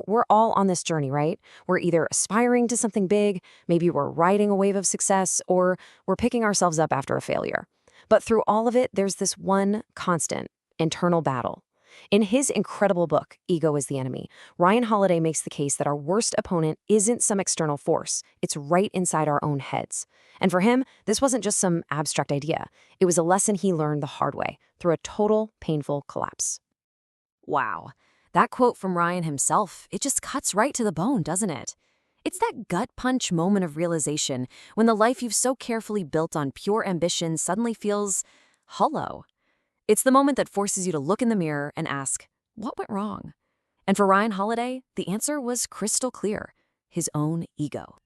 We're all on this journey, right? We're either aspiring to something big, maybe we're riding a wave of success, or we're picking ourselves up after a failure. But through all of it, there's this one constant internal battle. In his incredible book, Ego is the Enemy, Ryan Holiday makes the case that our worst opponent isn't some external force, it's right inside our own heads. And for him, this wasn't just some abstract idea. It was a lesson he learned the hard way, through a total, painful collapse. Wow. That quote from Ryan himself, it just cuts right to the bone, doesn't it? It's that gut punch moment of realization when the life you've so carefully built on pure ambition suddenly feels hollow. It's the moment that forces you to look in the mirror and ask, what went wrong? And for Ryan Holiday, the answer was crystal clear: his own ego.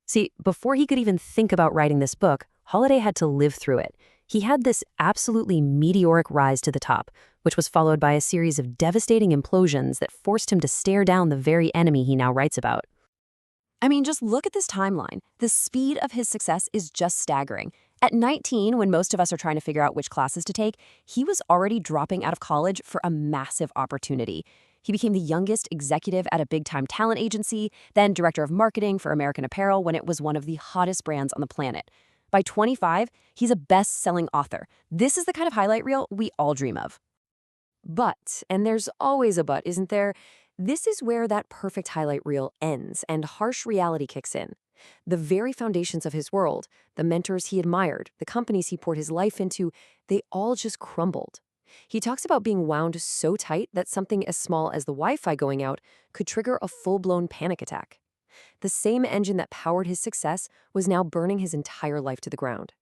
See, before he could even think about writing this book, Holiday had to live through it. He had this absolutely meteoric rise to the top, which was followed by a series of devastating implosions that forced him to stare down the very enemy he now writes about. I mean, just look at this timeline. The speed of his success is just staggering. At 19, when most of us are trying to figure out which classes to take, he was already dropping out of college for a massive opportunity. He became the youngest executive at a big-time talent agency, then director of marketing for American Apparel when it was one of the hottest brands on the planet. By 25, he's a best-selling author. This is the kind of highlight reel we all dream of. But, and there's always a but, isn't there? This is where that perfect highlight reel ends and harsh reality kicks in. The very foundations of his world, the mentors he admired, the companies he poured his life into, they all just crumbled. He talks about being wound so tight that something as small as the Wi-Fi going out could trigger a full-blown panic attack. The same engine that powered his success was now burning his entire life to the ground.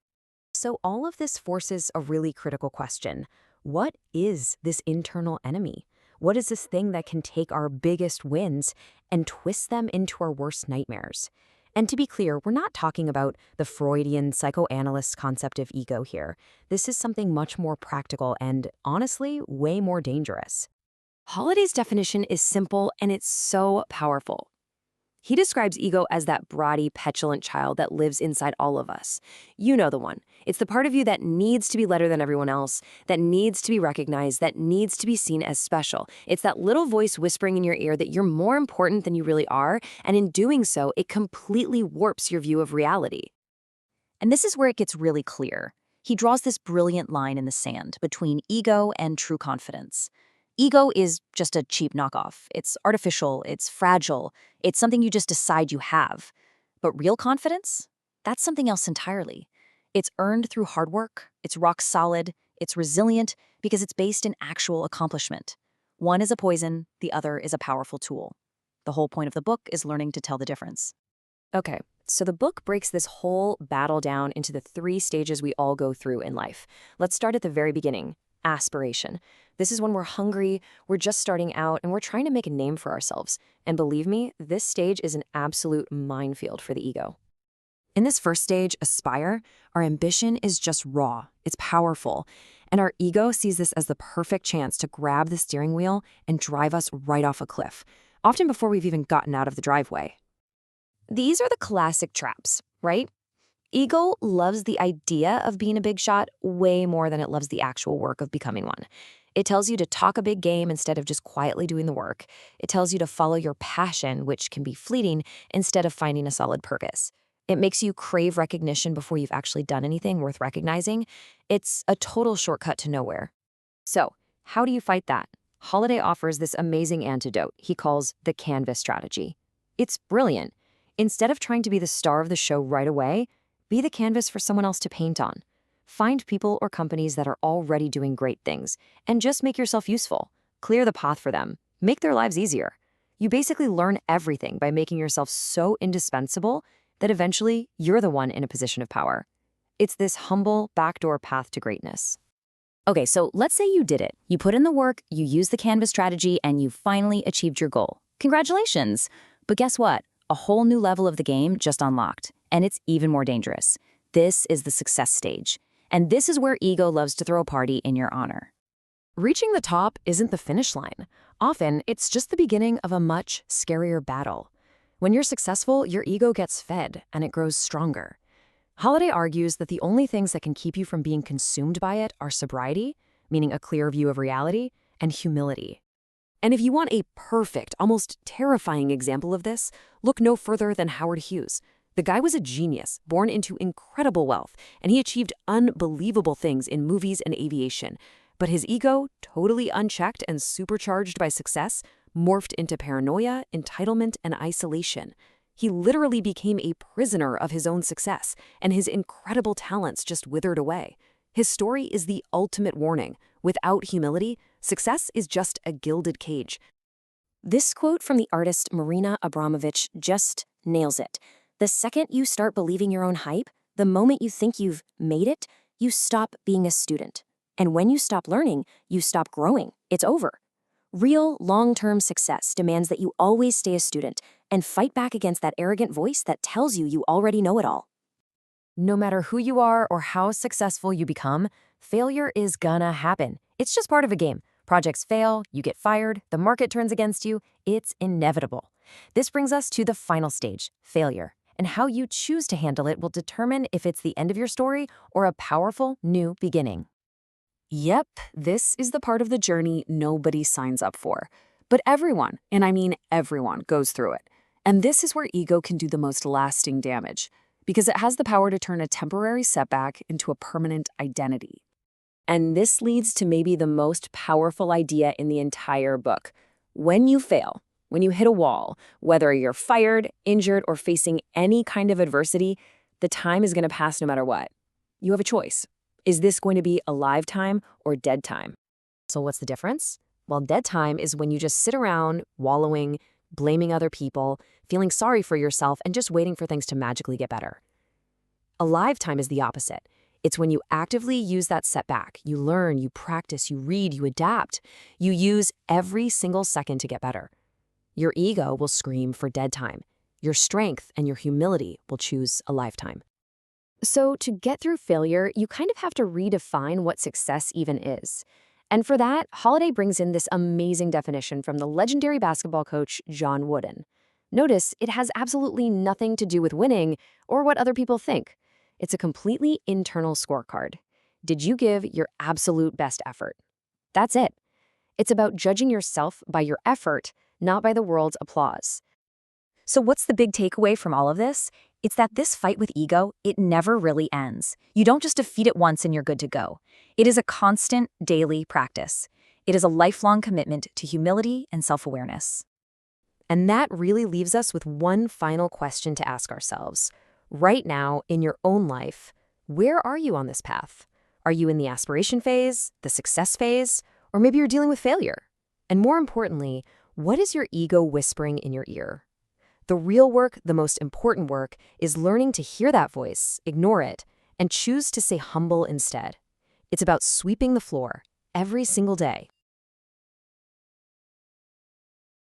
So all of this forces a really critical question. What is this internal enemy? What is this thing that can take our biggest wins and twist them into our worst nightmares? And to be clear, we're not talking about the Freudian psychoanalyst concept of ego here. This is something much more practical and, honestly, way more dangerous. Holiday's definition is simple and it's so powerful. He describes ego as that bratty, petulant child that lives inside all of us. You know the one. It's the part of you that needs to be better than everyone else, that needs to be recognized, that needs to be seen as special. It's that little voice whispering in your ear that you're more important than you really are, and in doing so, it completely warps your view of reality. And this is where it gets really clear. He draws this brilliant line in the sand between ego and true confidence. Ego is just a cheap knockoff. It's artificial, it's fragile, it's something you just decide you have. But real confidence? That's something else entirely. It's earned through hard work, it's rock solid, it's resilient because it's based in actual accomplishment. One is a poison, the other is a powerful tool. The whole point of the book is learning to tell the difference. Okay, so the book breaks this whole battle down into the 3 stages we all go through in life. Let's start at the very beginning. Aspiration. This is when we're hungry, we're just starting out, and we're trying to make a name for ourselves. And believe me, this stage is an absolute minefield for the ego. In this first stage, aspire, our ambition is just raw, it's powerful, and our ego sees this as the perfect chance to grab the steering wheel and drive us right off a cliff, often before we've even gotten out of the driveway. These are the classic traps, right? Ego loves the idea of being a big shot way more than it loves the actual work of becoming one. It tells you to talk a big game instead of just quietly doing the work. It tells you to follow your passion, which can be fleeting, instead of finding a solid purpose. It makes you crave recognition before you've actually done anything worth recognizing. It's a total shortcut to nowhere. So, how do you fight that? Holiday offers this amazing antidote he calls the canvas strategy. It's brilliant. Instead of trying to be the star of the show right away, be the canvas for someone else to paint on. Find people or companies that are already doing great things, and just make yourself useful. Clear the path for them. Make their lives easier. You basically learn everything by making yourself so indispensable that eventually you're the one in a position of power. It's this humble, backdoor path to greatness. Okay, so let's say you did it. You put in the work, you used the canvas strategy, and you finally achieved your goal. Congratulations! But guess what? A whole new level of the game just unlocked, and it's even more dangerous. This is the success stage, and this is where ego loves to throw a party in your honor. Reaching the top isn't the finish line. Often, it's just the beginning of a much scarier battle. When you're successful, your ego gets fed, and it grows stronger. Holiday argues that the only things that can keep you from being consumed by it are sobriety, meaning a clear view of reality, and humility. And if you want a perfect, almost terrifying example of this, look no further than Howard Hughes. The guy was a genius, born into incredible wealth, and he achieved unbelievable things in movies and aviation. But his ego, totally unchecked and supercharged by success, morphed into paranoia, entitlement, and isolation. He literally became a prisoner of his own success, and his incredible talents just withered away. His story is the ultimate warning. Without humility, success is just a gilded cage. This quote from the artist Marina Abramovich just nails it. The second you start believing your own hype, the moment you think you've made it, you stop being a student. And when you stop learning, you stop growing. It's over. Real, long-term success demands that you always stay a student and fight back against that arrogant voice that tells you you already know it all. No matter who you are or how successful you become, failure is gonna happen. It's just part of a game. Projects fail, you get fired, the market turns against you. It's inevitable. This brings us to the final stage, failure. And how you choose to handle it will determine if it's the end of your story or a powerful new beginning. Yep, this is the part of the journey nobody signs up for. But everyone, and I mean everyone, goes through it. And this is where ego can do the most lasting damage, because it has the power to turn a temporary setback into a permanent identity. And this leads to maybe the most powerful idea in the entire book. When you fail, when you hit a wall, whether you're fired, injured, or facing any kind of adversity, the time is going to pass no matter what. You have a choice. Is this going to be alive time or dead time? So what's the difference? Well, dead time is when you just sit around wallowing, blaming other people, feeling sorry for yourself, and just waiting for things to magically get better. Alive time is the opposite. It's when you actively use that setback. You learn, you practice, you read, you adapt. You use every single second to get better. Your ego will scream for dead time. Your strength and your humility will choose a lifetime. So to get through failure, you kind of have to redefine what success even is. And for that, Holiday brings in this amazing definition from the legendary basketball coach John Wooden. Notice it has absolutely nothing to do with winning or what other people think. It's a completely internal scorecard. Did you give your absolute best effort? That's it. It's about judging yourself by your effort, not by the world's applause. So what's the big takeaway from all of this? It's that this fight with ego, it never really ends. You don't just defeat it once and you're good to go. It is a constant, daily practice. It is a lifelong commitment to humility and self-awareness. And that really leaves us with one final question to ask ourselves. Right now, in your own life, where are you on this path? Are you in the aspiration phase, the success phase, or maybe you're dealing with failure? And more importantly, what is your ego whispering in your ear? The real work, the most important work, is learning to hear that voice, ignore it, and choose to stay humble instead. It's about sweeping the floor every single day,